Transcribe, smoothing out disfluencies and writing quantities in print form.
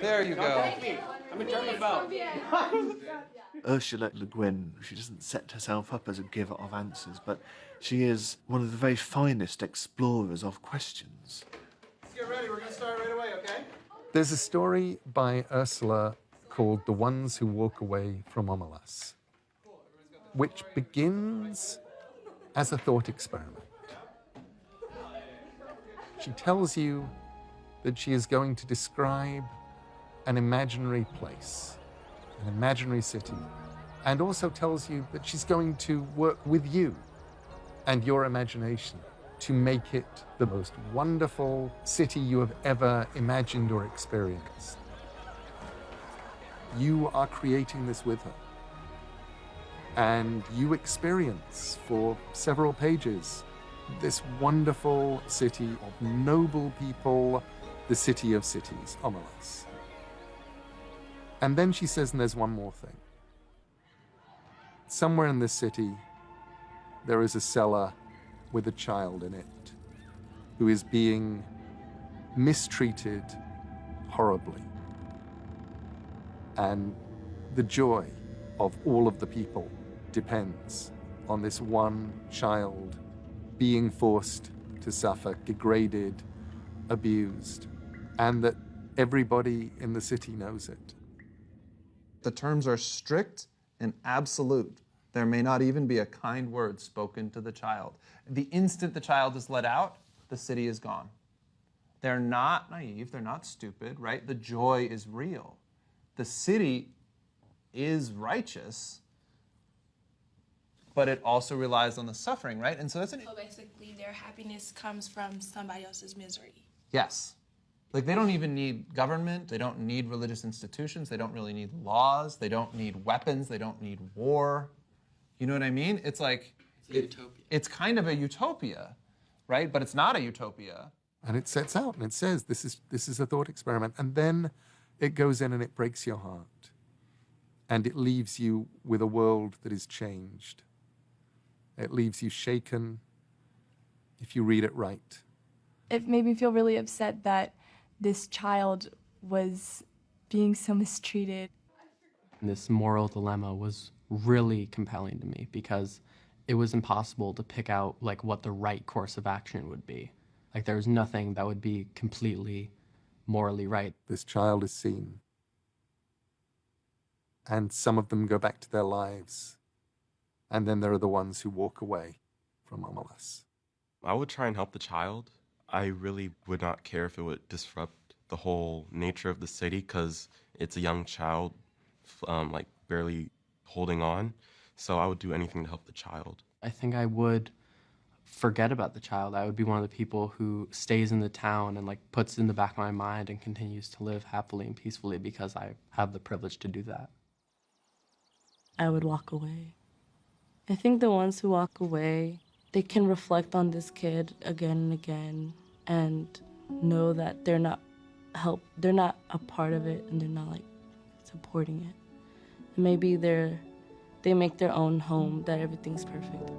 There you go. I'm a German belt. Ursula Le Guin, she doesn't set herself up as a giver of answers, but she is one of the very finest explorers of questions. Let's get ready. We're going to start right away, okay? There's a story by Ursula called The Ones Who Walk Away from Omelas, which begins as a thought experiment. She tells you that she is going to describe an imaginary place, an imaginary city, and also tells you that she's going to work with you and your imagination to make it the most wonderful city you have ever imagined or experienced. You are creating this with her. And you experience for several pages this wonderful city of noble people, the city of cities, Omelas. And then she says, and there's one more thing. Somewhere in this city, there is a cellar with a child in it who is being mistreated horribly. And the joy of all of the people depends on this one child being forced to suffer, degraded, abused, and that everybody in the city knows it. The terms are strict and absolute. There may not even be a kind word spoken to the child. The instant the child is let out, the city is gone. They're not naive, they're not stupid, right? The joy is real. The city is righteous, but it also relies on the suffering, right? And so that's So basically, their happiness comes from somebody else's misery. Yes. Like, they don't even need government, they don't need religious institutions, they don't really need laws, they don't need weapons, they don't need war. You know what I mean? It's like... It's a utopia. It's kind of a utopia, right? But it's not a utopia. And it sets out and it says, this is a thought experiment. And then it goes in and it breaks your heart. And it leaves you with a world that is changed. It leaves you shaken if you read it right. It made me feel really upset that this child was being so mistreated. This moral dilemma was really compelling to me because it was impossible to pick out like what the right course of action would be. Like there was nothing that would be completely morally right. This child is seen. And some of them go back to their lives. And then there are the ones who walk away from Omelas. I would try and help the child. I really would not care if it would disrupt the whole nature of the city because it's a young child, like barely holding on. So I would do anything to help the child. I think I would forget about the child. I would be one of the people who stays in the town and like puts it in the back of my mind and continues to live happily and peacefully because I have the privilege to do that. I would walk away. I think the ones who walk away, they can reflect on this kid again and again and know that they're not a part of it and they're not like supporting it. And maybe they make their own home that everything's perfect.